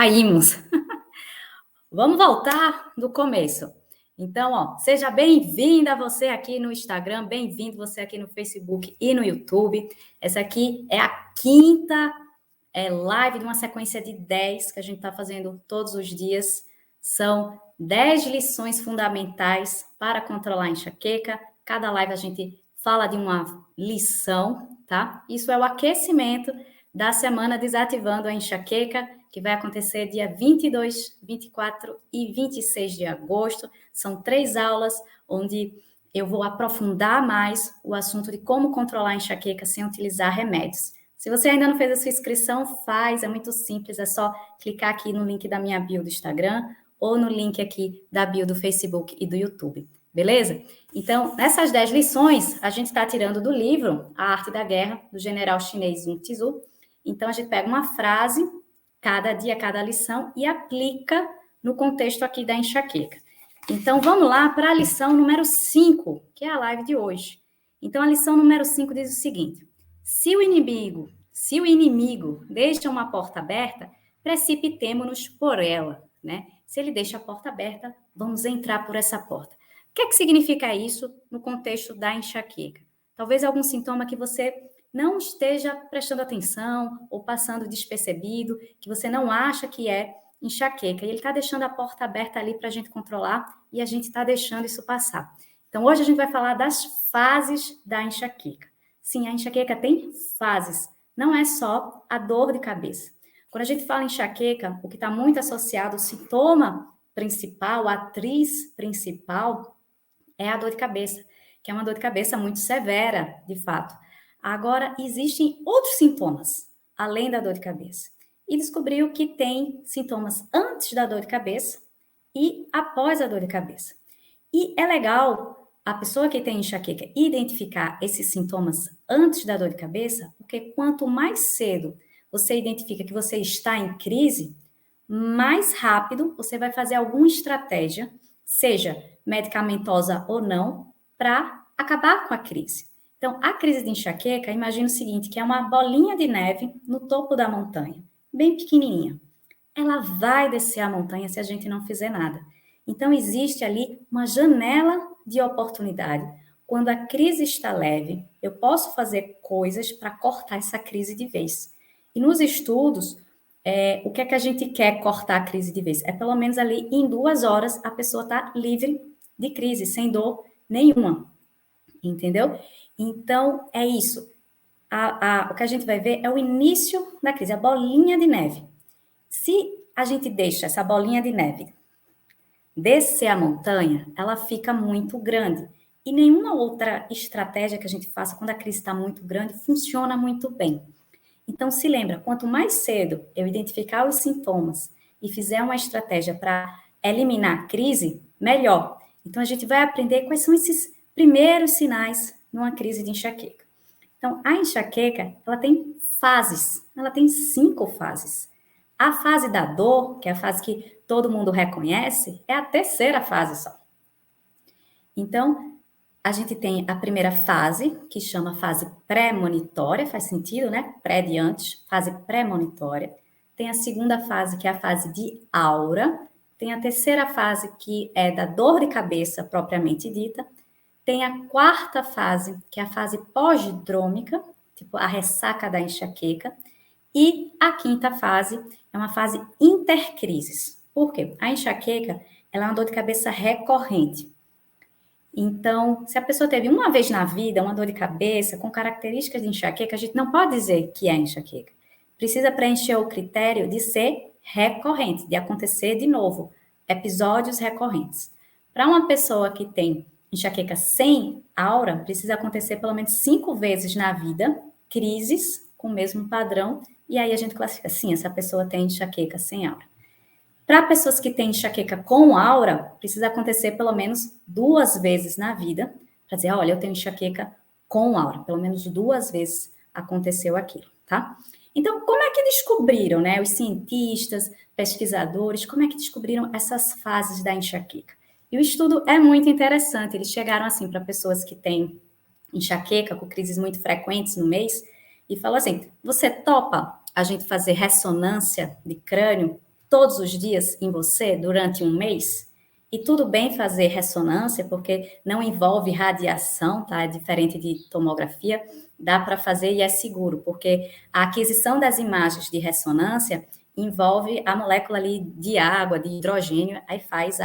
Caímos. Vamos voltar do começo. Então, seja bem-vinda você aqui no Instagram, bem-vindo você aqui no Facebook e no YouTube. Essa aqui é a quinta live de uma sequência de 10 que a gente está fazendo todos os dias. São 10 lições fundamentais para controlar a enxaqueca. Cada live a gente fala de uma lição, tá? Isso é o aquecimento da semana Desativando a Enxaqueca, que vai acontecer dia 22, 24 e 26 de agosto. São 3 aulas onde eu vou aprofundar mais o assunto de como controlar a enxaqueca sem utilizar remédios. Se você ainda não fez a sua inscrição, faz, é muito simples, é só clicar aqui no link da minha bio do Instagram ou no link aqui da bio do Facebook e do YouTube, beleza? Então, nessas 10 lições, a gente está tirando do livro A Arte da Guerra, do general chinês Sun Tzu. Então, a gente pega uma frase, cada dia, cada lição, e aplica no contexto aqui da enxaqueca. Então, vamos lá para a lição número 5, que é a live de hoje. Então, a lição número 5 diz o seguinte: se o inimigo deixa uma porta aberta, precipitemo-nos por ela, né? Se ele deixa a porta aberta, vamos entrar por essa porta. O que é que significa isso no contexto da enxaqueca? Talvez algum sintoma que você não esteja prestando atenção ou passando despercebido, que você não acha que é enxaqueca. E ele está deixando a porta aberta ali para a gente controlar e a gente está deixando isso passar. Então, hoje a gente vai falar das fases da enxaqueca. Sim, a enxaqueca tem fases, não é só a dor de cabeça. Quando a gente fala em enxaqueca, o que está muito associado, o sintoma principal, a atriz principal, é a dor de cabeça, que é uma dor de cabeça muito severa, de fato. Agora, existem outros sintomas, além da dor de cabeça. E descobriu que tem sintomas antes da dor de cabeça e após a dor de cabeça. E é legal a pessoa que tem enxaqueca identificar esses sintomas antes da dor de cabeça, porque quanto mais cedo você identifica que você está em crise, mais rápido você vai fazer alguma estratégia, seja medicamentosa ou não, para acabar com a crise. Então, a crise de enxaqueca, imagina o seguinte, que é uma bolinha de neve no topo da montanha, bem pequenininha. Ela vai descer a montanha se a gente não fizer nada. Então, existe ali uma janela de oportunidade. Quando a crise está leve, eu posso fazer coisas para cortar essa crise de vez. E nos estudos, o que é que a gente quer cortar a crise de vez? É pelo menos ali em 2 horas a pessoa está livre de crise, sem dor nenhuma. Entendeu? Então, é isso. O que a gente vai ver é o início da crise, a bolinha de neve. Se a gente deixa essa bolinha de neve descer a montanha, ela fica muito grande. E nenhuma outra estratégia que a gente faça quando a crise está muito grande funciona muito bem. Então, se lembra, quanto mais cedo eu identificar os sintomas e fizer uma estratégia para eliminar a crise, melhor. Então, a gente vai aprender quais são esses primeiros sinais numa crise de enxaqueca. Então, a enxaqueca, ela tem fases, ela tem 5 fases. A fase da dor, que é a fase que todo mundo reconhece, é a terceira fase só. Então, a gente tem a primeira fase, que chama fase pré-monitória, faz sentido, né? Pré de antes, fase pré-monitória. Tem a segunda fase, que é a fase de aura. Tem a terceira fase, que é da dor de cabeça propriamente dita. Tem a quarta fase, que é a fase pós-drômica, tipo a ressaca da enxaqueca. E a quinta fase é uma fase intercrises. Por quê? A enxaqueca, ela é uma dor de cabeça recorrente. Então, se a pessoa teve uma vez na vida uma dor de cabeça com características de enxaqueca, a gente não pode dizer que é enxaqueca. Precisa preencher o critério de ser recorrente, de acontecer de novo, episódios recorrentes. Para uma pessoa que tem enxaqueca sem aura, precisa acontecer pelo menos 5 vezes na vida, crises com o mesmo padrão, e aí a gente classifica, sim, essa pessoa tem enxaqueca sem aura. Para pessoas que têm enxaqueca com aura, precisa acontecer pelo menos 2 vezes na vida, para dizer, olha, eu tenho enxaqueca com aura, pelo menos 2 vezes aconteceu aquilo, tá? Então, como é que descobriram, né, os cientistas, pesquisadores, como é que descobriram essas fases da enxaqueca? E o estudo é muito interessante, eles chegaram assim para pessoas que têm enxaqueca, com crises muito frequentes no mês, e falou assim, você topa a gente fazer ressonância de crânio todos os dias em você durante um mês. E tudo bem fazer ressonância, porque não envolve radiação, tá? É diferente de tomografia, dá para fazer e é seguro, porque a aquisição das imagens de ressonância envolve a molécula ali de água, de hidrogênio, aí faz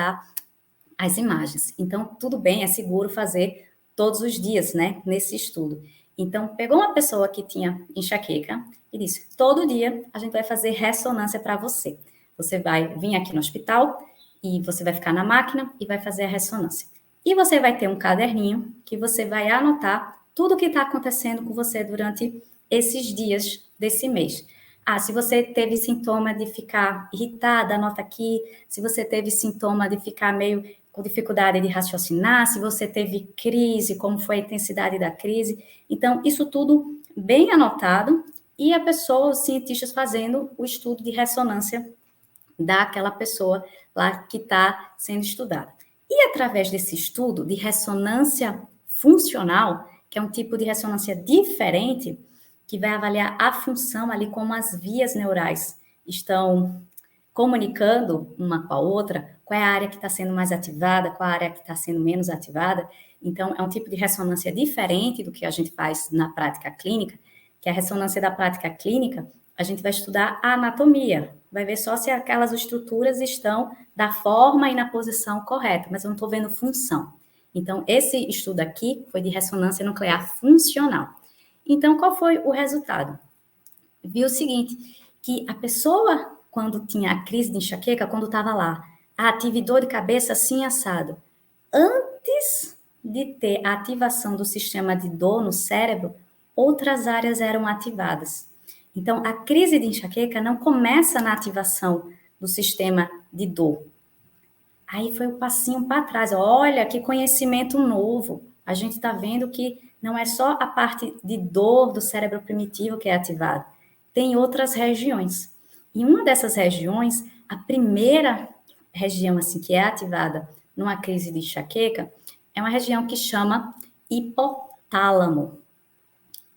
as imagens. Então, tudo bem, é seguro fazer todos os dias, né, nesse estudo. Então, pegou uma pessoa que tinha enxaqueca e disse: todo dia a gente vai fazer ressonância para você. Você vai vir aqui no hospital e você vai ficar na máquina e vai fazer a ressonância. E você vai ter um caderninho que você vai anotar tudo o que está acontecendo com você durante esses dias desse mês. Ah, se você teve sintoma de ficar irritada, anota aqui. Se você teve sintoma de ficar meio com dificuldade de raciocinar, se você teve crise, como foi a intensidade da crise. Então, isso tudo bem anotado e a pessoa, os cientistas fazendo o estudo de ressonância daquela pessoa lá que está sendo estudada. E através desse estudo de ressonância funcional, que é um tipo de ressonância diferente, que vai avaliar a função ali, como as vias neurais estão comunicando uma com a outra, qual é a área que está sendo mais ativada, qual é a área que está sendo menos ativada. Então, é um tipo de ressonância diferente do que a gente faz na prática clínica, que a ressonância da prática clínica, a gente vai estudar a anatomia, vai ver só se aquelas estruturas estão da forma e na posição correta, mas eu não estou vendo função. Então, esse estudo aqui foi de ressonância nuclear funcional. Então, qual foi o resultado? Viu o seguinte, que a pessoa, quando tinha a crise de enxaqueca, quando estava lá, tive dor de cabeça assim assado, antes de ter a ativação do sistema de dor no cérebro, outras áreas eram ativadas. Então, a crise de enxaqueca não começa na ativação do sistema de dor. Aí foi um passinho para trás. Olha, que conhecimento novo. A gente está vendo que não é só a parte de dor do cérebro primitivo que é ativada. Tem outras regiões. E uma dessas regiões, a primeira região assim que é ativada numa crise de enxaqueca, é uma região que chama hipotálamo.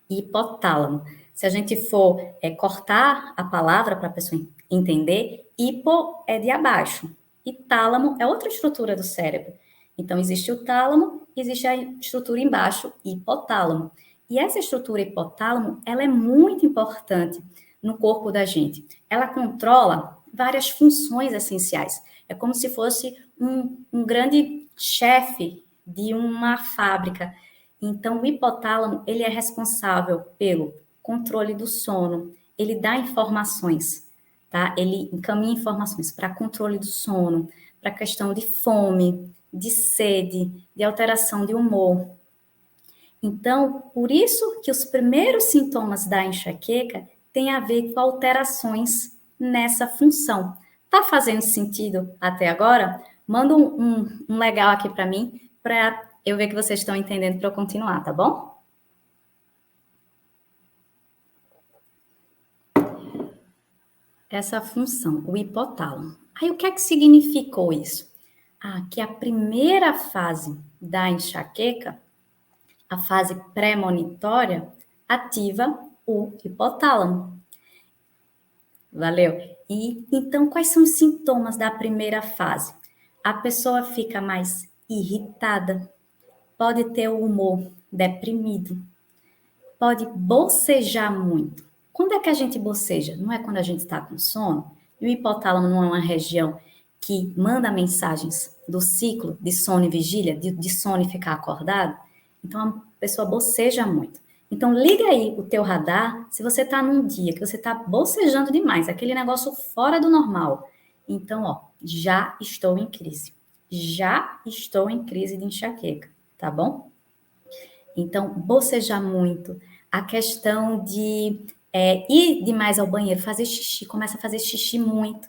Hipotálamo. Se a gente for cortar a palavra para a pessoa entender, hipo é de abaixo e tálamo é outra estrutura do cérebro. Então, existe o tálamo, existe a estrutura embaixo, hipotálamo. E essa estrutura hipotálamo, ela é muito importante no corpo da gente. Ela controla várias funções essenciais. É como se fosse um grande chefe de uma fábrica. Então, o hipotálamo, ele é responsável pelo controle do sono, ele dá informações, tá? Ele encaminha informações para controle do sono, para questão de fome, de sede, de alteração de humor. Então, por isso que os primeiros sintomas da enxaqueca têm a ver com alterações nessa função. Tá fazendo sentido até agora? Manda um legal aqui para mim, para eu ver que vocês estão entendendo para eu continuar, tá bom? Essa função, o hipotálamo. Aí, o que é que significou isso? Que a primeira fase da enxaqueca, a fase pré-monitória, ativa o hipotálamo. Valeu? E então, quais são os sintomas da primeira fase? A pessoa fica mais irritada, pode ter o humor deprimido, pode bocejar muito. Quando é que a gente boceja? Não é quando a gente está com sono? E o hipotálamo não é uma região que manda mensagens do ciclo de sono e vigília, de sono e ficar acordado? Então, a pessoa boceja muito. Então, liga aí o teu radar se você está num dia que você está bocejando demais, aquele negócio fora do normal. Então, já estou em crise. Já estou em crise de enxaqueca, tá bom? Então, bocejar muito, a questão de ir demais ao banheiro, fazer xixi, começa a fazer xixi muito,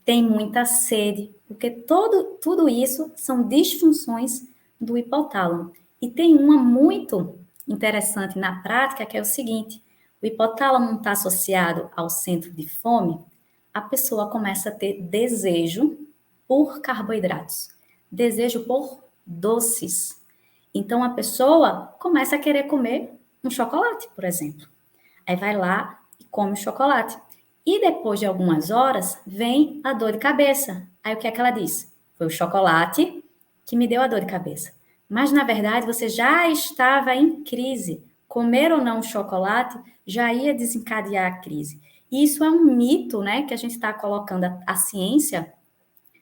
tem muita sede, porque tudo isso são disfunções do hipotálamo. E tem uma muito interessante na prática, que é o seguinte: o hipotálamo está associado ao centro de fome, a pessoa começa a ter desejo por carboidratos, desejo por doces. Então, a pessoa começa a querer comer um chocolate, por exemplo. Aí vai lá e come o chocolate. E depois de algumas horas, vem a dor de cabeça. Aí o que é que ela diz? Foi o chocolate que me deu a dor de cabeça. Mas, na verdade, você já estava em crise. Comer ou não chocolate já ia desencadear a crise. E isso é um mito, né? Que a gente está colocando. A ciência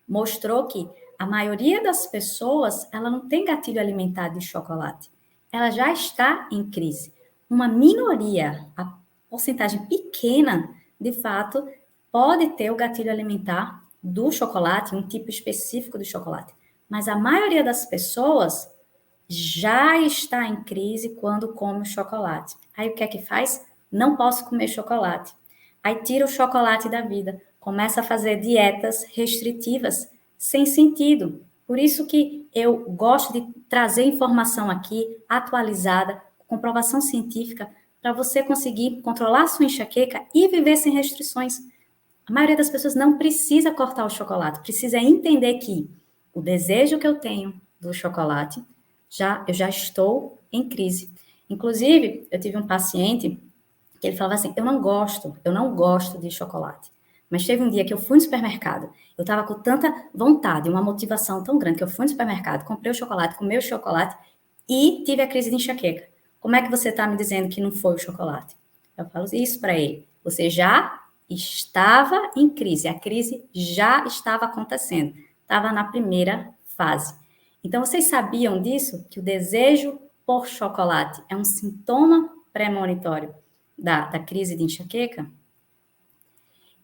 mostrou que a maioria das pessoas, ela não tem gatilho alimentar de chocolate. Ela já está em crise. Uma minoria, a porcentagem pequena, de fato, pode ter o gatilho alimentar do chocolate, um tipo específico de chocolate. Mas a maioria das pessoas já está em crise quando come o chocolate. Aí o que é que faz? Não posso comer chocolate. Aí tira o chocolate da vida, começa a fazer dietas restritivas sem sentido. Por isso que eu gosto de trazer informação aqui atualizada, comprovação científica, para você conseguir controlar sua enxaqueca e viver sem restrições. A maioria das pessoas não precisa cortar o chocolate, precisa entender que o desejo que eu tenho do chocolate, eu já estou em crise. Inclusive, eu tive um paciente que ele falava assim, eu não gosto de chocolate. Mas teve um dia que eu fui no supermercado, eu estava com tanta vontade, uma motivação tão grande, que eu fui no supermercado, comprei o chocolate, comi o chocolate e tive a crise de enxaqueca. Como é que você está me dizendo que não foi o chocolate? Eu falo isso para ele. Você já estava em crise, a crise já estava acontecendo, estava na primeira fase. Então, vocês sabiam disso? Que o desejo por chocolate é um sintoma premonitório da crise de enxaqueca?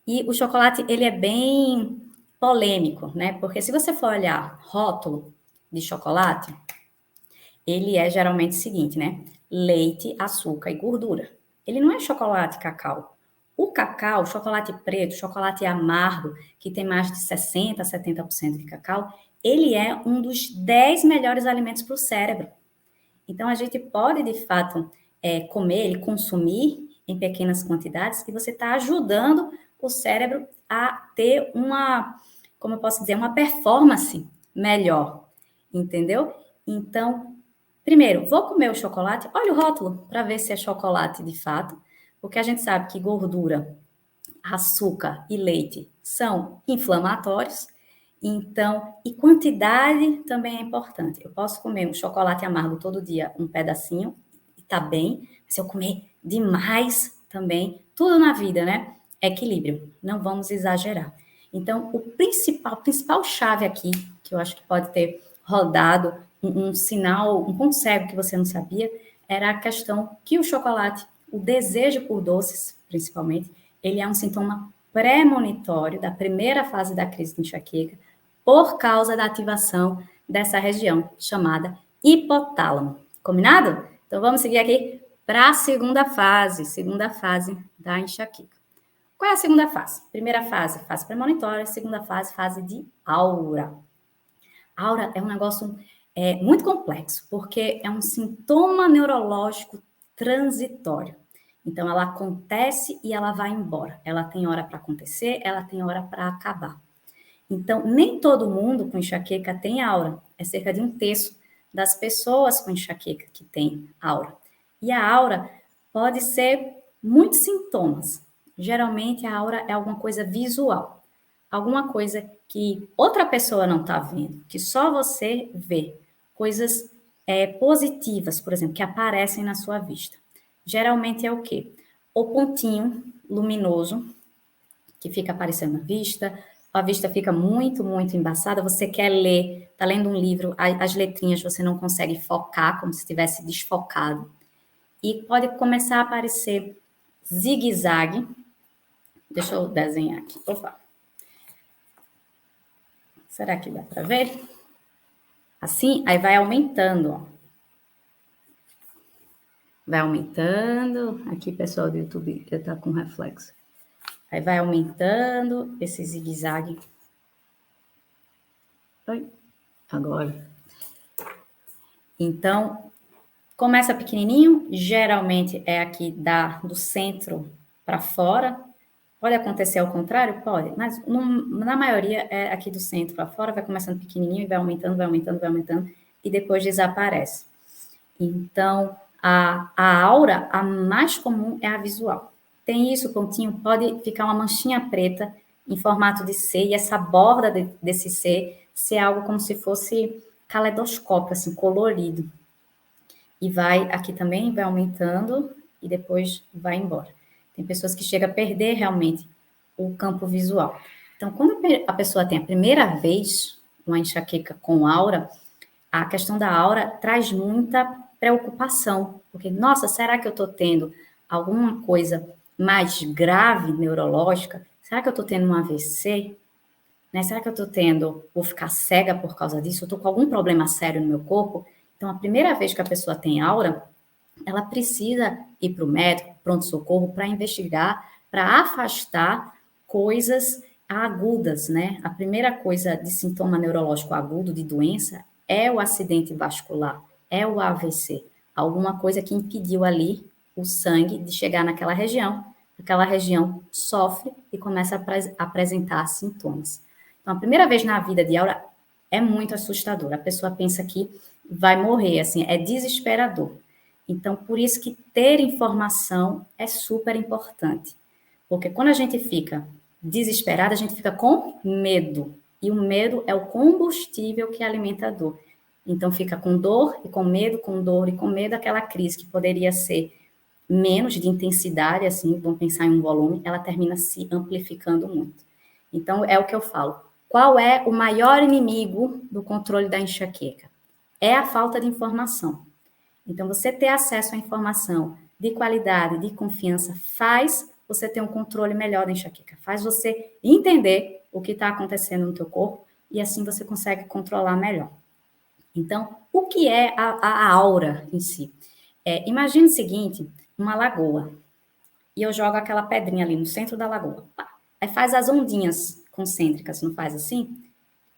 E o chocolate, ele é bem polêmico, né? Porque se você for olhar rótulo de chocolate, ele é geralmente o seguinte, né? Leite, açúcar e gordura. Ele não é chocolate cacau. O cacau, chocolate preto, chocolate amargo, que tem mais de 60% a 70% de cacau, ele é um dos 10 melhores alimentos para o cérebro. Então, a gente pode, de fato, comer ele, consumir em pequenas quantidades, e você está ajudando o cérebro a ter uma, como eu posso dizer, uma performance melhor, entendeu? Então, primeiro, vou comer o chocolate, olha o rótulo para ver se é chocolate de fato, porque a gente sabe que gordura, açúcar e leite são inflamatórios, então, e quantidade também é importante. Eu posso comer um chocolate amargo todo dia, um pedacinho, e tá bem, se eu comer demais também, tudo na vida, né? Equilíbrio, não vamos exagerar. Então, o principal chave aqui, que eu acho que pode ter rodado um sinal, um ponto cego que você não sabia, era a questão que o chocolate, o desejo por doces, principalmente, ele é um sintoma premonitório da primeira fase da crise de enxaqueca, por causa da ativação dessa região chamada hipotálamo. Combinado? Então vamos seguir aqui para a segunda fase da enxaqueca. Qual é a segunda fase? Primeira fase, fase premonitória. Segunda fase, fase de aura. Aura é um negócio muito complexo, porque é um sintoma neurológico transitório. Então, ela acontece e ela vai embora. Ela tem hora para acontecer, ela tem hora para acabar. Então, nem todo mundo com enxaqueca tem aura. É cerca de 1/3 das pessoas com enxaqueca que tem aura. E a aura pode ser muitos sintomas. Geralmente, a aura é alguma coisa visual. Alguma coisa que outra pessoa não está vendo, que só você vê. Coisas positivas, por exemplo, que aparecem na sua vista. Geralmente é o quê? O pontinho luminoso que fica aparecendo na vista, a vista fica muito, muito embaçada, você quer ler, está lendo um livro, as letrinhas você não consegue focar, como se estivesse desfocado. E pode começar a aparecer zigue-zague. Deixa eu desenhar aqui. Opa. Será que dá para ver? Assim, aí vai aumentando, ó. Vai aumentando. Aqui, pessoal do YouTube, está com reflexo. Aí vai aumentando esse zigue-zague. Agora. Então, começa pequenininho, geralmente é aqui do centro para fora. Pode acontecer ao contrário? Pode, mas na maioria é aqui do centro para fora, vai começando pequenininho e vai aumentando, vai aumentando, vai aumentando, e depois desaparece. Então, a aura, a mais comum é a visual. tem isso, pontinho, pode ficar uma manchinha preta em formato de C, e essa borda desse C ser algo como se fosse caleidoscópio, assim, colorido. E vai, aqui também vai aumentando e depois vai embora. Tem pessoas que chegam a perder realmente o campo visual. Então, quando a pessoa tem a primeira vez uma enxaqueca com aura, a questão da aura traz muita preocupação, porque, nossa, será que eu estou tendo alguma coisa mais grave neurológica? Será que eu estou tendo um AVC? Né? Será que eu estou tendo, vou ficar cega por causa disso? Eu estou com algum problema sério no meu corpo? Então, a primeira vez que a pessoa tem aura, ela precisa ir para o médico, pronto-socorro, para investigar, para afastar coisas agudas, né? A primeira coisa de sintoma neurológico agudo, de doença, é o acidente vascular, é o AVC. Alguma coisa que impediu ali o sangue de chegar naquela região. Aquela região sofre e começa a apresentar sintomas. Então, a primeira vez na vida de aura é muito assustador. A pessoa pensa que vai morrer, assim, é desesperador. Então, por isso que ter informação é super importante. Porque quando a gente fica desesperada, a gente fica com medo. E o medo é o combustível que alimenta a dor. Então, fica com dor e com medo, com dor e com medo, aquela crise que poderia ser menos de intensidade, assim, vamos pensar em um volume, ela termina se amplificando muito. Então, é o que eu falo. Qual é o maior inimigo do controle da enxaqueca? É a falta de informação. Então, você ter acesso à informação de qualidade, de confiança, faz você ter um controle melhor da enxaqueca, faz você entender o que está acontecendo no teu corpo e assim você consegue controlar melhor. Então, o que é a aura em si? Imagine o seguinte, uma lagoa, e eu jogo aquela pedrinha ali no centro da lagoa. Pá. Aí faz as ondinhas concêntricas, não faz assim?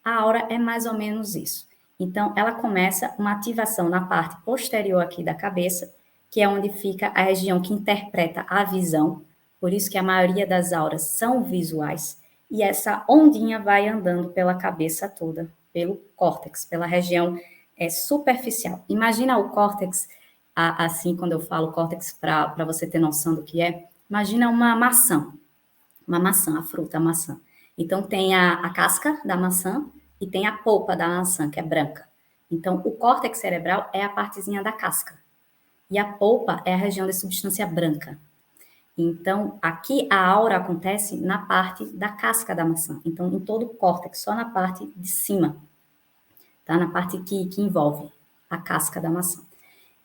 A aura é mais ou menos isso. Então, ela começa uma ativação na parte posterior aqui da cabeça, que é onde fica a região que interpreta a visão, por isso que a maioria das auras são visuais, e essa ondinha vai andando pela cabeça toda, pelo córtex, pela região superficial. Imagina o córtex, assim, quando eu falo córtex, para você ter noção do que é, imagina uma maçã, a fruta, a maçã. Então, tem a casca da maçã e tem a polpa da maçã, que é branca. Então, o córtex cerebral é a partezinha da casca. E a polpa é a região de substância branca. Então, aqui a aura acontece na parte da casca da maçã. Então, em todo o córtex, só na parte de cima. Tá? Na parte que envolve a casca da maçã.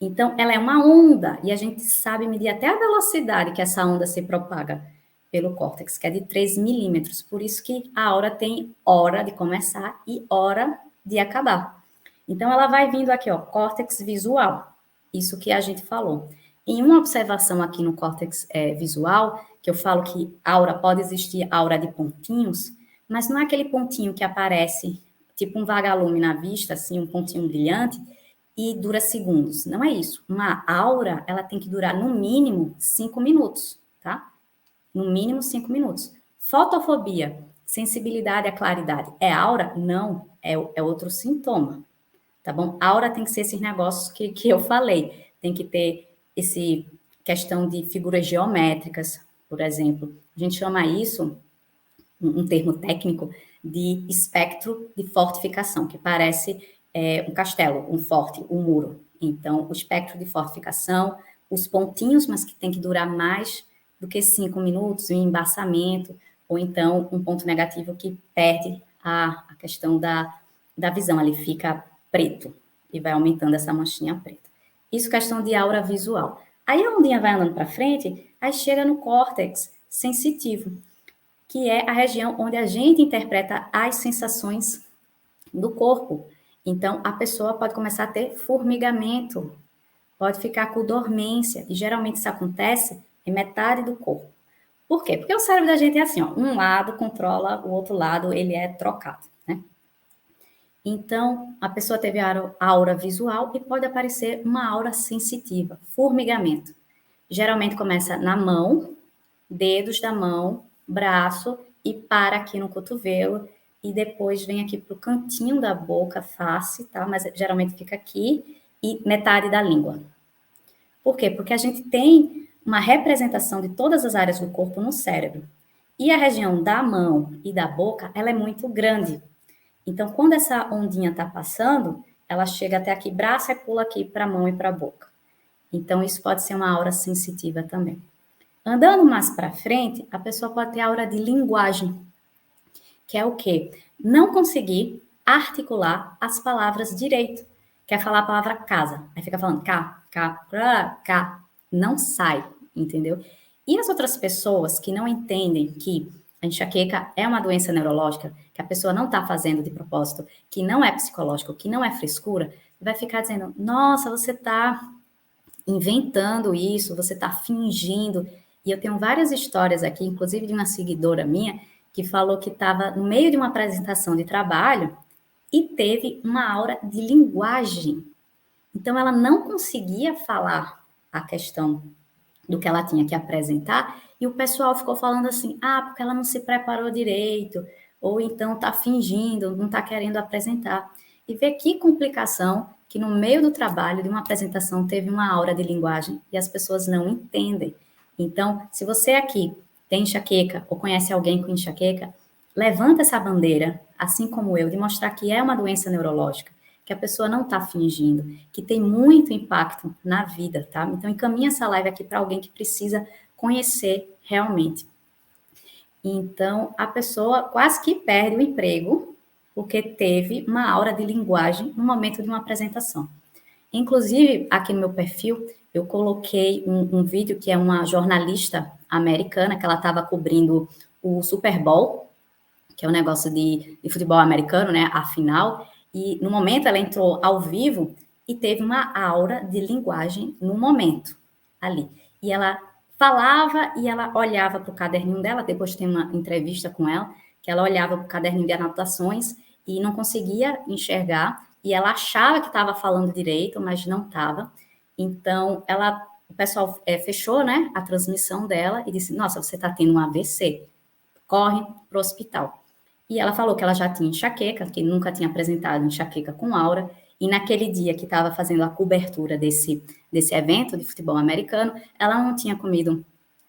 Então, ela é uma onda, e a gente sabe medir até a velocidade que essa onda se propaga pelo córtex, que é de 3 milímetros. Por isso que a aura tem hora de começar e hora de acabar. Então, ela vai vindo aqui, ó, córtex visual. Isso que a gente falou. Em uma observação aqui no córtex visual, que eu falo que aura pode existir aura de pontinhos, mas não é aquele pontinho que aparece, tipo um vagalume na vista, assim, um pontinho brilhante, e dura segundos. Não é isso. Uma aura, ela tem que durar no mínimo 5 minutos, tá? No mínimo 5 minutos. Fotofobia, sensibilidade à claridade, é aura? Não, é outro sintoma, tá bom? Aura tem que ser esses negócios que eu falei. Tem que ter esse questão de figuras geométricas, por exemplo. A gente chama isso, um termo técnico, de espectro de fortificação, que parece um castelo, um forte, um muro. Então, o espectro de fortificação, os pontinhos, mas que tem que durar mais do que 5 minutos, um embaçamento, ou então um ponto negativo que perde a questão da visão, ali fica preto e vai aumentando essa manchinha preta. Isso questão de aura visual. Aí a ondinha vai andando para frente, aí chega no córtex sensitivo, que é a região onde a gente interpreta as sensações do corpo. Então, a pessoa pode começar a ter formigamento, pode ficar com dormência, e geralmente isso acontece em metade do corpo. Por quê? Porque o cérebro da gente é assim, ó, um lado controla, o outro lado ele é trocado, né? Então, a pessoa teve a aura visual e pode aparecer uma aura sensitiva, formigamento. Geralmente começa na mão, dedos da mão, braço e para aqui no cotovelo e depois vem aqui para o cantinho da boca, face, tá? Mas geralmente fica aqui e metade da língua. Por quê? Porque a gente tem uma representação de todas as áreas do corpo no cérebro. E a região da mão e da boca, ela é muito grande. Então, quando essa ondinha está passando, ela chega até aqui, braço, e pula aqui para a mão e para a boca. Então, isso pode ser uma aura sensitiva também. Andando mais para frente, a pessoa pode ter aura de linguagem, que é o quê? Não conseguir articular as palavras direito. Quer falar a palavra casa, aí fica falando cá, não sai, entendeu? E as outras pessoas que não entendem que a enxaqueca é uma doença neurológica, que a pessoa não está fazendo de propósito, que não é psicológico, que não é frescura, vai ficar dizendo, nossa, você está inventando isso, você está fingindo. E eu tenho várias histórias aqui, inclusive de uma seguidora minha, que falou que estava no meio de uma apresentação de trabalho e teve uma aura de linguagem. Então, ela não conseguia falar a questão do que ela tinha que apresentar, e o pessoal ficou falando assim, porque ela não se preparou direito, ou então está fingindo, não está querendo apresentar. E vê que complicação que no meio do trabalho, de uma apresentação, teve uma aura de linguagem e as pessoas não entendem. Então, se você aqui tem enxaqueca ou conhece alguém com enxaqueca, levanta essa bandeira, assim como eu, de mostrar que é uma doença neurológica, que a pessoa não está fingindo, que tem muito impacto na vida, tá? Então, encaminha essa live aqui para alguém que precisa conhecer realmente. Então, a pessoa quase que perde o emprego porque teve uma aura de linguagem no momento de uma apresentação. Inclusive, aqui no meu perfil, eu coloquei um vídeo que é uma jornalista americana, que ela estava cobrindo o Super Bowl, que é um negócio de futebol americano, né, a final, e no momento ela entrou ao vivo e teve uma aura de linguagem no momento, ali. E ela falava e ela olhava para o caderninho dela, depois tem uma entrevista com ela, que ela olhava para o caderninho de anotações e não conseguia enxergar, e ela achava que estava falando direito, mas não estava. Então, o pessoal fechou, né, a transmissão dela e disse, nossa, você está tendo um AVC, corre para o hospital. E ela falou que ela já tinha enxaqueca, que nunca tinha apresentado enxaqueca com aura, e naquele dia que estava fazendo a cobertura desse evento de futebol americano, ela não tinha comido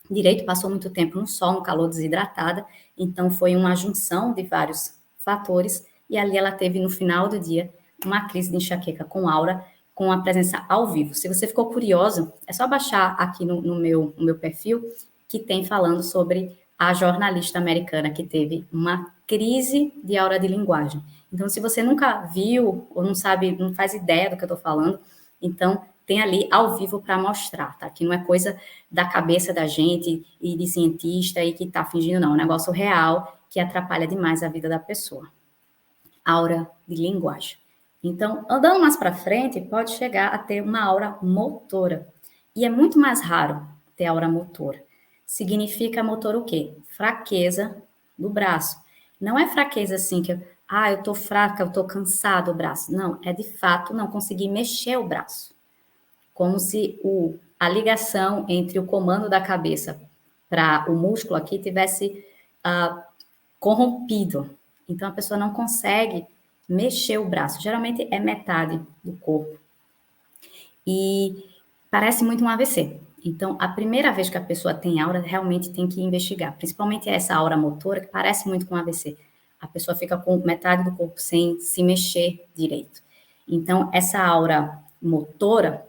direito, passou muito tempo no sol, no calor, desidratada, então foi uma junção de vários fatores, e ali ela teve, no final do dia, uma crise de enxaqueca com aura, com a presença ao vivo. Se você ficou curioso, é só baixar aqui no meu perfil, que tem falando sobre a jornalista americana que teve uma crise de aura de linguagem. Então, se você nunca viu ou não sabe, não faz ideia do que eu estou falando, então tem ali ao vivo para mostrar, tá? Que não é coisa da cabeça da gente e de cientista e que está fingindo, não. É um negócio real que atrapalha demais a vida da pessoa. Aura de linguagem. Então, andando mais para frente, pode chegar a ter uma aura motora. E é muito mais raro ter aura motora. Significa motor o quê? Fraqueza do braço. Não é fraqueza assim que, eu tô fraca, eu tô cansado o braço. Não, é de fato não conseguir mexer o braço. Como se a ligação entre o comando da cabeça para o músculo aqui tivesse corrompido. Então a pessoa não consegue mexer o braço. Geralmente é metade do corpo. E parece muito um AVC. Então, a primeira vez que a pessoa tem aura, realmente tem que investigar. Principalmente essa aura motora, que parece muito com AVC. A pessoa fica com metade do corpo sem se mexer direito. Então, essa aura motora,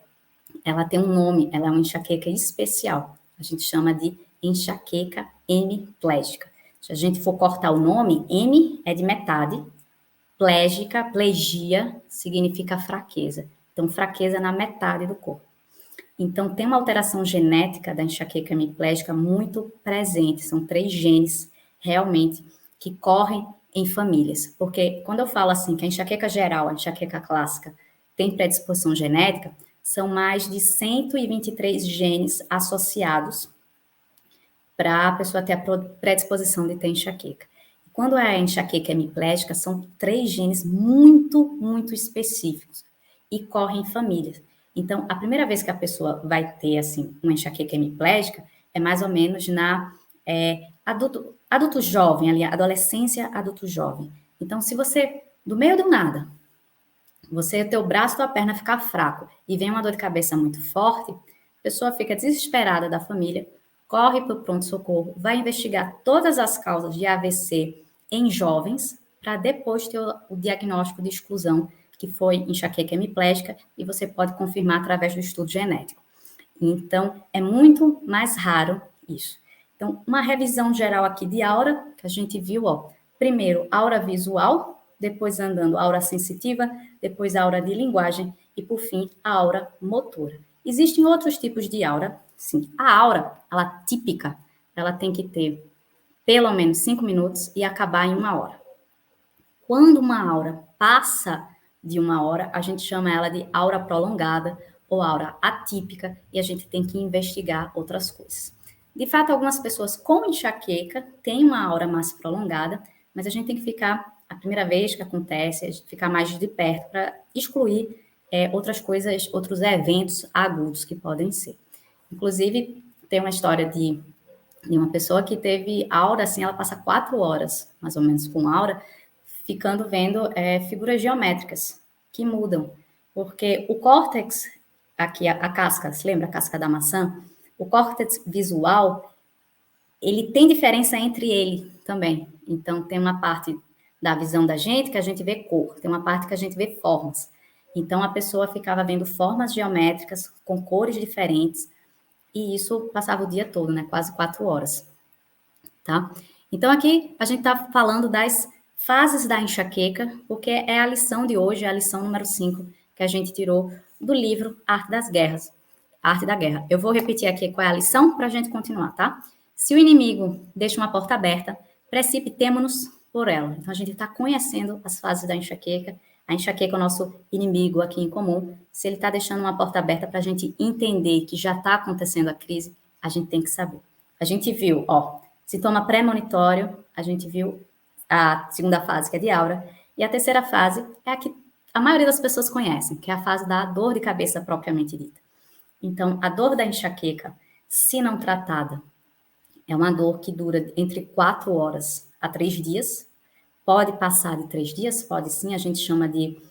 ela tem um nome, ela é uma enxaqueca especial. A gente chama de enxaqueca hemiplégica. Se a gente for cortar o nome, hemi é de metade, plégica, plegia, significa fraqueza. Então, fraqueza na metade do corpo. Então, tem uma alteração genética da enxaqueca hemiplégica muito presente. São 3 genes, realmente, que correm em famílias. Porque quando eu falo assim, que a enxaqueca geral, a enxaqueca clássica, tem predisposição genética, são mais de 123 genes associados para a pessoa ter a predisposição de ter enxaqueca. Quando é a enxaqueca hemiplégica, são 3 genes muito, muito específicos e correm em famílias. Então, a primeira vez que a pessoa vai ter, assim, uma enxaqueca hemiplégica é mais ou menos na adulto jovem, ali, adolescência, adulto jovem. Então, se você, do meio do nada, o teu braço, tua perna ficar fraco e vem uma dor de cabeça muito forte, a pessoa fica desesperada da família, corre para o pronto-socorro, vai investigar todas as causas de AVC em jovens, para depois ter o diagnóstico de exclusão, que foi enxaqueca hemiplégica, e você pode confirmar através do estudo genético. Então, é muito mais raro isso. Então, uma revisão geral aqui de aura, que a gente viu, ó, primeiro, aura visual, depois andando, aura sensitiva, depois aura de linguagem e, por fim, a aura motora. Existem outros tipos de aura, sim. A aura, ela típica, ela tem que ter pelo menos 5 minutos e acabar em 1 hora. Quando uma aura passa de 1 hora, a gente chama ela de aura prolongada ou aura atípica e a gente tem que investigar outras coisas. De fato, algumas pessoas com enxaqueca têm uma aura mais prolongada, mas a gente tem que ficar, a primeira vez que acontece, a gente ficar mais de perto para excluir outras coisas, outros eventos agudos que podem ser. Inclusive, tem uma história de uma pessoa que teve aura, assim, ela passa 4 horas, mais ou menos, com aura, ficando vendo figuras geométricas que mudam, porque o córtex, aqui a casca, se lembra a casca da maçã? O córtex visual, ele tem diferença entre ele também. Então, tem uma parte da visão da gente que a gente vê cor, tem uma parte que a gente vê formas. Então, a pessoa ficava vendo formas geométricas com cores diferentes, e isso passava o dia todo, né? Quase 4 horas, tá? Então, aqui a gente está falando das fases da enxaqueca, porque é a lição de hoje, é a lição número 5, que a gente tirou do livro Arte das Guerras, Arte da Guerra. Eu vou repetir aqui qual é a lição para a gente continuar, tá? Se o inimigo deixa uma porta aberta, precipitemo-nos por ela. Então, a gente está conhecendo as fases da enxaqueca. A enxaqueca é o nosso inimigo aqui em comum. Se ele está deixando uma porta aberta para a gente entender que já está acontecendo a crise, a gente tem que saber. A gente viu, ó, sintoma premonitório, a gente viu a segunda fase, que é de aura, e a terceira fase é a que a maioria das pessoas conhecem, que é a fase da dor de cabeça propriamente dita. Então, a dor da enxaqueca, se não tratada, é uma dor que dura entre 4 horas a 3 dias, pode passar de 3 dias, pode sim, a gente chama de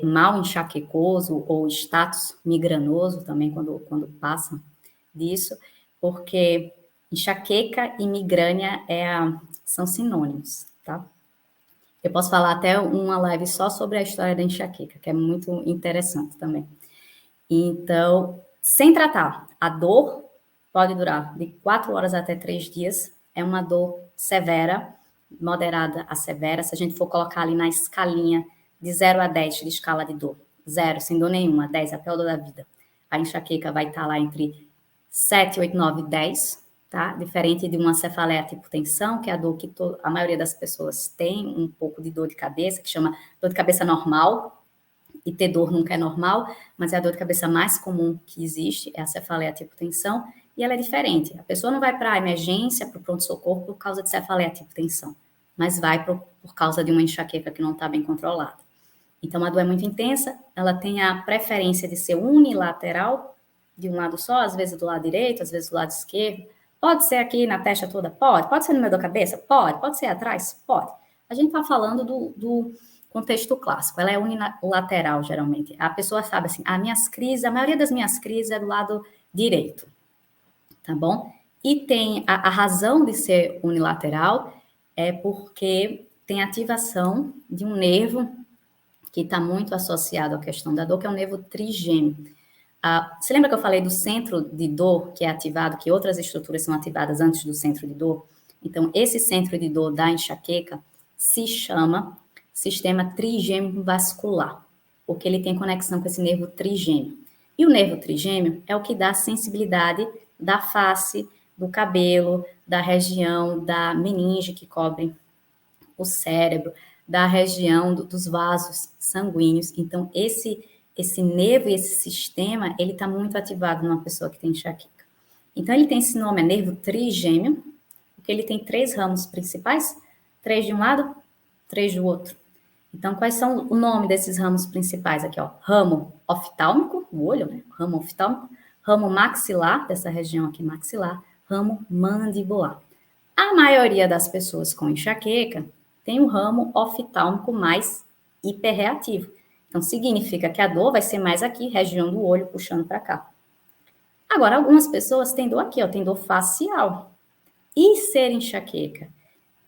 mal enxaquecoso ou status migranoso também, quando passa disso, porque enxaqueca e migrânia são sinônimos, tá? Eu posso falar até uma live só sobre a história da enxaqueca, que é muito interessante também. Então, sem tratar, a dor pode durar de 4 horas até 3 dias, é uma dor severa, moderada a severa, se a gente for colocar ali na escalinha de 0 a 10 de escala de dor, 0 sem dor nenhuma, 10 a pior dor da vida, a enxaqueca vai estar lá entre 7, 8, 9, 10, tá? Diferente de uma cefaleia tipo tensão, que é a dor que a maioria das pessoas tem, um pouco de dor de cabeça, que chama dor de cabeça normal, e ter dor nunca é normal, mas é a dor de cabeça mais comum que existe, é a cefaleia tipo tensão, e ela é diferente. A pessoa não vai para a emergência, para o pronto-socorro por causa de cefaleia tipo tensão, mas vai por causa de uma enxaqueca que não está bem controlada. Então, a dor é muito intensa, ela tem a preferência de ser unilateral, de um lado só, às vezes do lado direito, às vezes do lado esquerdo. Pode ser aqui na testa toda? Pode. Pode ser no meio da cabeça? Pode. Pode ser atrás? Pode. A gente está falando do contexto clássico, ela é unilateral, geralmente. A pessoa sabe assim, a maioria das minhas crises é do lado direito, tá bom? E tem a razão de ser unilateral é porque tem ativação de um nervo que está muito associado à questão da dor, que é o nervo trigêmeo. Você lembra que eu falei do centro de dor que é ativado, que outras estruturas são ativadas antes do centro de dor? Então, esse centro de dor da enxaqueca se chama sistema trigêmeo vascular, porque ele tem conexão com esse nervo trigêmeo. E o nervo trigêmeo é o que dá sensibilidade da face, do cabelo, da região da meninge que cobre o cérebro, da região dos vasos sanguíneos. Então, esse nervo e esse sistema, ele está muito ativado numa pessoa que tem enxaqueca. Então, ele tem esse nome, é nervo trigêmeo, porque ele tem 3 ramos principais, 3 de um lado, 3 do outro. Então, quais são o nome desses ramos principais aqui, ó? Ramo oftálmico, o olho, né? Ramo oftálmico, ramo maxilar, dessa região aqui maxilar, ramo mandibular. A maioria das pessoas com enxaqueca tem um ramo oftálmico mais hiperreativo. Então, significa que a dor vai ser mais aqui, região do olho, puxando para cá. Agora, algumas pessoas têm dor aqui, ó, tem dor facial e ser enxaqueca.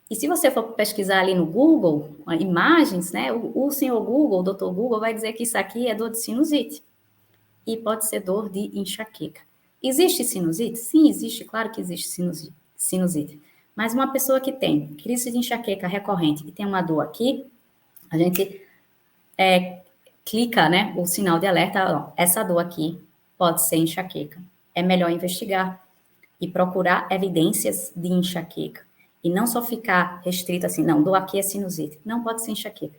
E se você for pesquisar ali no Google, imagens, né, o senhor Google, o doutor Google, vai dizer que isso aqui é dor de sinusite. E pode ser dor de enxaqueca. Existe sinusite? Sim, existe, claro que existe sinusite. Mas uma pessoa que tem crise de enxaqueca recorrente e tem uma dor aqui, a gente clica, né, o sinal de alerta, ó, essa dor aqui pode ser enxaqueca. É melhor investigar e procurar evidências de enxaqueca. E não só ficar restrito assim, não, dor aqui é sinusite. Não pode ser enxaqueca.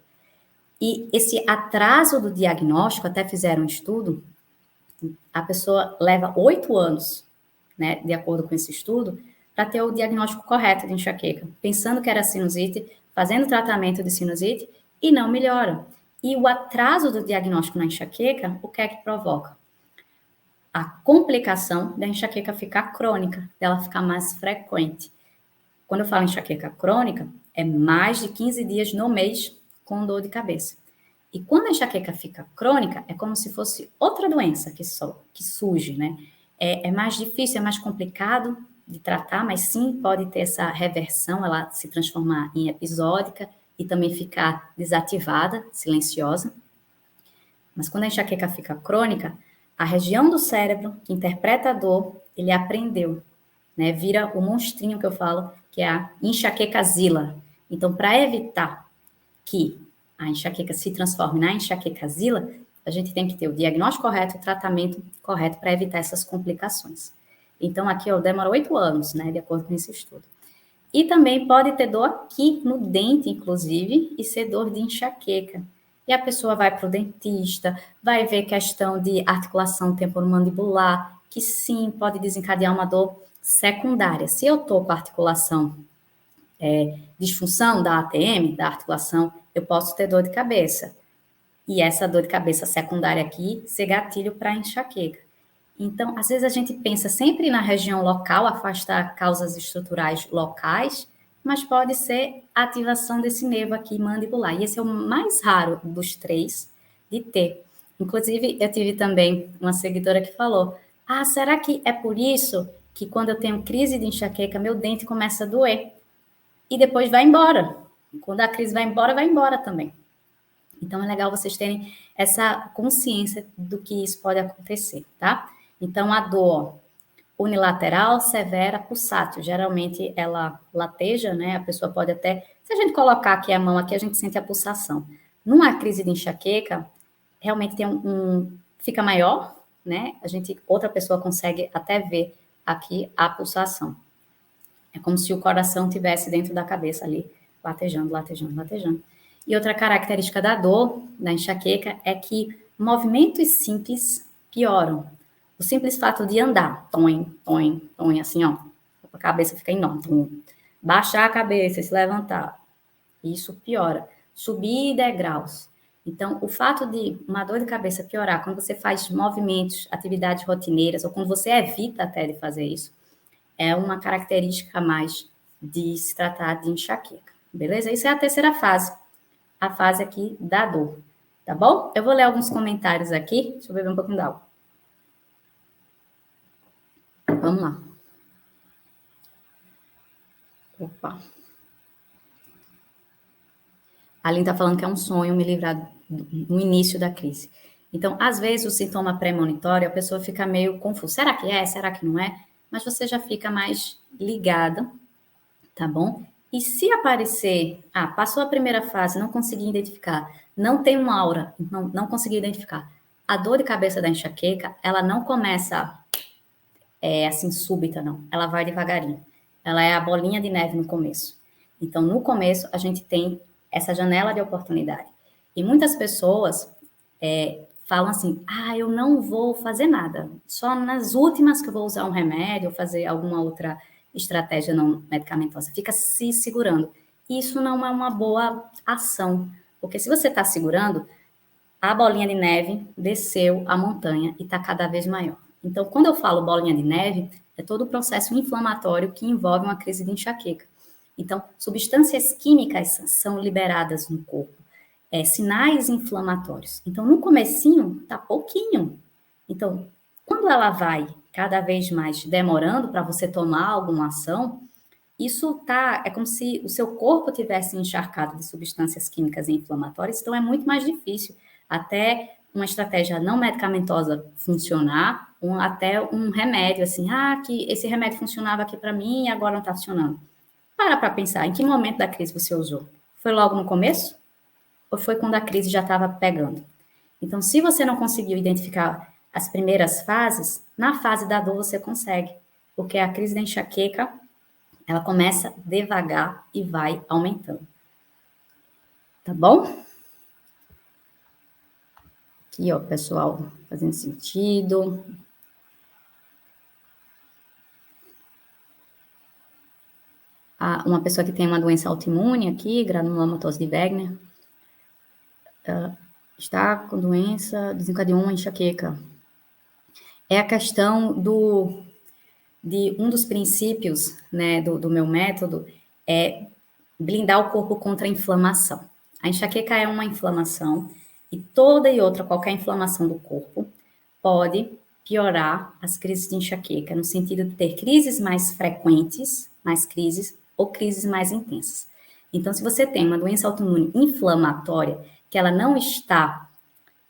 E esse atraso do diagnóstico, até fizeram um estudo, a pessoa leva 8 anos, né, de acordo com esse estudo, para ter o diagnóstico correto de enxaqueca, pensando que era sinusite, fazendo tratamento de sinusite e não melhora. E o atraso do diagnóstico na enxaqueca, o que é que provoca? A complicação da enxaqueca ficar crônica, dela ficar mais frequente. Quando eu falo enxaqueca crônica, é mais de 15 dias no mês com dor de cabeça. E quando a enxaqueca fica crônica, é como se fosse outra doença que surge, né? É mais difícil, é mais complicado de tratar, mas sim pode ter essa reversão, ela se transformar em episódica e também ficar desativada, silenciosa. Mas quando a enxaqueca fica crônica, a região do cérebro que interpreta a dor, ele aprendeu, né? Vira o monstrinho que eu falo, que é a enxaquecazila. Então, para evitar que a enxaqueca se transforme na enxaquecazila, a gente tem que ter o diagnóstico correto, o tratamento correto para evitar essas complicações. Então, aqui, ó, demora 8 anos, né, de acordo com esse estudo. E também pode ter dor aqui no dente, inclusive, e ser dor de enxaqueca. E a pessoa vai para o dentista, vai ver questão de articulação temporomandibular, que sim, pode desencadear uma dor secundária. Se eu estou com a articulação disfunção da ATM, da articulação, eu posso ter dor de cabeça. E essa dor de cabeça secundária aqui ser gatilho para enxaqueca. Então, às vezes a gente pensa sempre na região local, afastar causas estruturais locais, mas pode ser ativação desse nervo aqui mandibular. E esse é o mais raro dos 3 de ter. Inclusive, eu tive também uma seguidora que falou: ah, será que é por isso que quando eu tenho crise de enxaqueca, meu dente começa a doer? E depois vai embora. Quando a crise vai embora também. Então, é legal vocês terem essa consciência do que isso pode acontecer, tá? Então, a dor unilateral, severa, pulsátil. Geralmente, ela lateja, né? A pessoa pode até... Se a gente colocar aqui a mão aqui, a gente sente a pulsação. Numa crise de enxaqueca, realmente tem fica maior, né? Outra pessoa consegue até ver aqui a pulsação. É como se o coração tivesse dentro da cabeça ali, latejando, latejando, latejando. E outra característica da dor, da enxaqueca, é que movimentos simples pioram. O simples fato de andar, toim, toim, toim, assim, ó, a cabeça fica enorme. Baixar a cabeça, se levantar, isso piora. Subir degraus. Então, o fato de uma dor de cabeça piorar quando você faz movimentos, atividades rotineiras, ou quando você evita até de fazer isso, é uma característica a mais de se tratar de enxaqueca, beleza? Isso é a terceira fase, a fase aqui da dor, tá bom? Eu vou ler alguns comentários aqui, deixa eu beber um pouquinho d'água. Vamos lá. Opa. A Aline tá falando que é um sonho me livrar no início da crise. Então, às vezes, o sintoma premonitório, a pessoa fica meio confusa. Será que é? Será que não é? Mas você já fica mais ligada, tá bom? E se aparecer, passou a primeira fase, não consegui identificar, não tem uma aura, não consegui identificar. A dor de cabeça da enxaqueca, ela não começa assim súbita, não. Ela vai devagarinho. Ela é a bolinha de neve no começo. Então, no começo, a gente tem essa janela de oportunidade. E muitas pessoas falam assim: eu não vou fazer nada. Só nas últimas que eu vou usar um remédio ou fazer alguma outra estratégia não medicamentosa. Fica se segurando. Isso não é uma boa ação. Porque se você está segurando, a bolinha de neve desceu a montanha e está cada vez maior. Então, quando eu falo bolinha de neve, é todo o processo inflamatório que envolve uma crise de enxaqueca. Então, substâncias químicas são liberadas no corpo, sinais inflamatórios. Então, no comecinho, tá pouquinho. Então, quando ela vai cada vez mais demorando para você tomar alguma ação, é como se o seu corpo tivesse encharcado de substâncias químicas inflamatórias, então é muito mais difícil até uma estratégia não medicamentosa funcionar, até um remédio assim, que esse remédio funcionava aqui para mim e agora não está funcionando. Para pensar, em que momento da crise você usou? Foi logo no começo? Ou foi quando a crise já estava pegando? Então, se você não conseguiu identificar as primeiras fases, na fase da dor você consegue, porque a crise da enxaqueca, ela começa devagar e vai aumentando. Tá bom? Aqui, ó, pessoal, fazendo sentido. Uma pessoa que tem uma doença autoimune aqui, granulomatose de Wegener, está com doença, desencadeou uma enxaqueca. É a questão de um dos princípios, né, do meu método é blindar o corpo contra a inflamação. A enxaqueca é uma inflamação e qualquer inflamação do corpo pode piorar as crises de enxaqueca, no sentido de ter crises mais frequentes, mais crises ou crises mais intensas. Então, se você tem uma doença autoimune inflamatória, que ela não está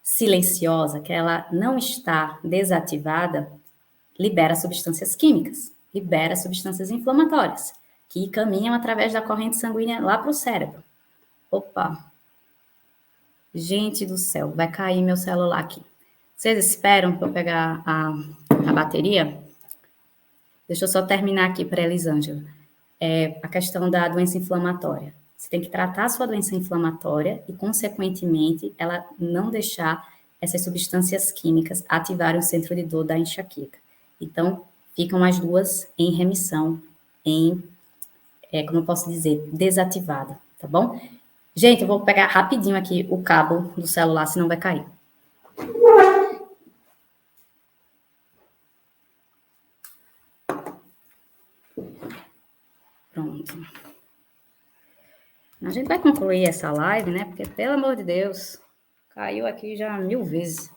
silenciosa, que ela não está desativada, libera substâncias químicas, libera substâncias inflamatórias, que caminham através da corrente sanguínea lá para o cérebro. Opa! Gente do céu, vai cair meu celular aqui. Vocês esperam para eu pegar a bateria? Deixa eu só terminar aqui para a Elisângela. A questão da doença inflamatória. Você tem que tratar a sua doença inflamatória e, consequentemente, ela não deixar essas substâncias químicas ativarem o centro de dor da enxaqueca. Então, ficam as duas em remissão, como eu posso dizer, desativada, tá bom? Gente, eu vou pegar rapidinho aqui o cabo do celular, senão vai cair. Pronto. A gente vai concluir essa live, né? Porque, pelo amor de Deus, caiu aqui já 1000 vezes.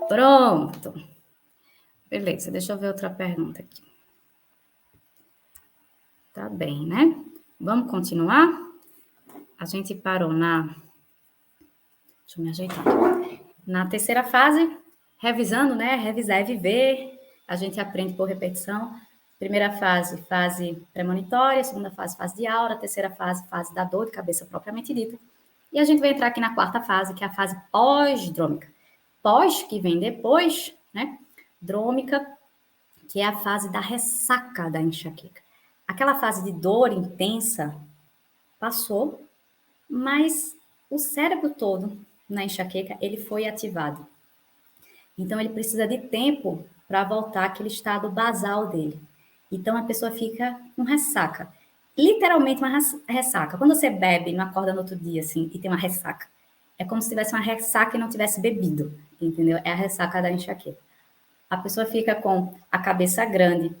Pronto. Beleza, deixa eu ver outra pergunta aqui. Tá bem, né? Vamos continuar? A gente parou Deixa eu me ajeitar aqui. Na terceira fase, revisando, né? Revisar é viver. A gente aprende por repetição. Primeira fase, fase premonitória. Segunda fase, fase de aura. Terceira fase, fase da dor de cabeça propriamente dita. E a gente vai entrar aqui na quarta fase, que é a fase pós-drômica. Pós, que vem depois, né? Drômica, que é a fase da ressaca da enxaqueca. Aquela fase de dor intensa passou, mas o cérebro todo na enxaqueca, ele foi ativado. Então, ele precisa de tempo para voltar àquele estado basal dele. Então, a pessoa fica com ressaca. Literalmente uma ressaca. Quando você bebe, não acorda no outro dia, assim, e tem uma ressaca. É como se tivesse uma ressaca e não tivesse bebido, entendeu? É a ressaca da enxaqueca. A pessoa fica com a cabeça grande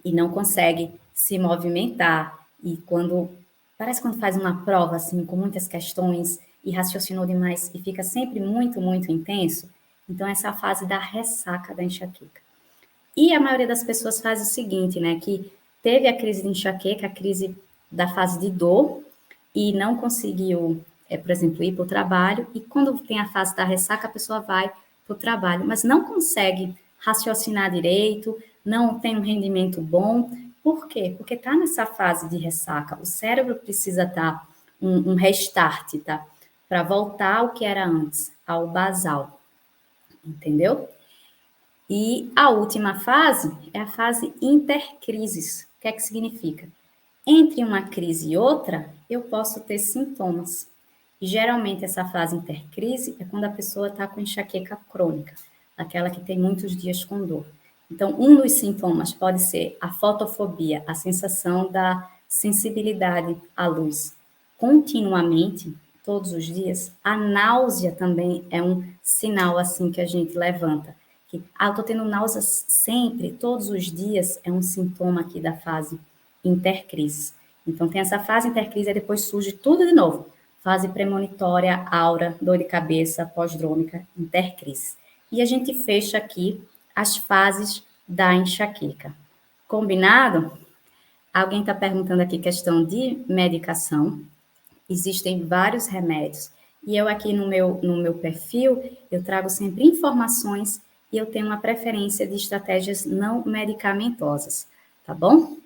e não consegue se movimentar. E parece quando faz uma prova, assim, com muitas questões e raciocinou demais e fica sempre muito, muito intenso. Então, essa é a fase da ressaca da enxaqueca. E a maioria das pessoas faz o seguinte, né, que teve a crise de enxaqueca, a crise da fase de dor, e não conseguiu, por exemplo, ir para o trabalho, e quando tem a fase da ressaca, a pessoa vai para o trabalho, mas não consegue raciocinar direito, não tem um rendimento bom. Por quê? Porque está nessa fase de ressaca. O cérebro precisa dar um restart, tá? Para voltar ao que era antes, ao basal. Entendeu? E a última fase é a fase intercrises. O que é que significa? Entre uma crise e outra, eu posso ter sintomas. E geralmente essa fase intercrise é quando a pessoa está com enxaqueca crônica, aquela que tem muitos dias com dor. Então, um dos sintomas pode ser a fotofobia, a sensação da sensibilidade à luz continuamente, todos os dias. A náusea também é um sinal assim que a gente levanta. Que, eu tô tendo náuseas sempre, todos os dias, é um sintoma aqui da fase intercrise. Então, tem essa fase intercrise e depois surge tudo de novo. fase premonitória, aura, dor de cabeça, pós-drômica, intercrise. E a gente fecha aqui as fases da enxaqueca. Combinado? Alguém está perguntando aqui questão de medicação. Existem vários remédios. E eu aqui no meu perfil, eu trago sempre informações e eu tenho uma preferência de estratégias não medicamentosas, tá bom?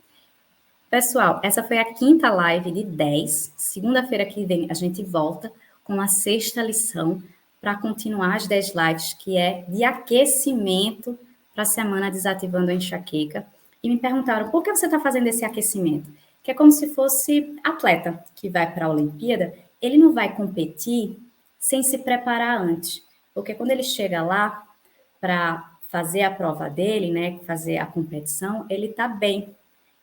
Pessoal, essa foi a quinta live de 10. Segunda-feira que vem a gente volta com a sexta lição para continuar as 10 lives, que é de aquecimento para a semana Desativando a Enxaqueca. E me perguntaram, por que você está fazendo esse aquecimento? Que é como se fosse atleta que vai para a Olimpíada, ele não vai competir sem se preparar antes. Porque quando ele chega lá para fazer a prova dele, né, fazer a competição, ele está bem.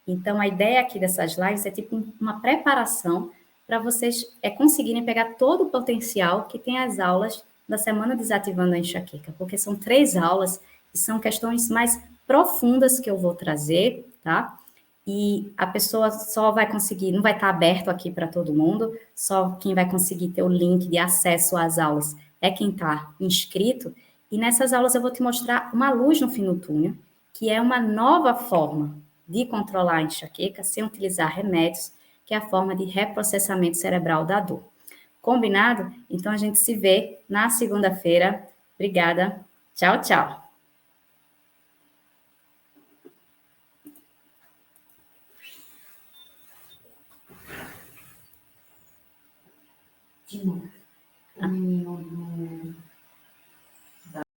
Então, a ideia aqui dessas lives é tipo uma preparação para vocês conseguirem pegar todo o potencial que tem as aulas da Semana Desativando a Enxaqueca, porque são 3 aulas e são questões mais profundas que eu vou trazer, tá? E a pessoa só vai conseguir, não vai estar aberto aqui para todo mundo, só quem vai conseguir ter o link de acesso às aulas é quem está inscrito. E nessas aulas eu vou te mostrar uma luz no fim do túnel, que é uma nova forma de controlar a enxaqueca sem utilizar remédios, que é a forma de reprocessamento cerebral da dor. Combinado? Então a gente se vê na segunda-feira. Obrigada. Tchau, tchau. De novo.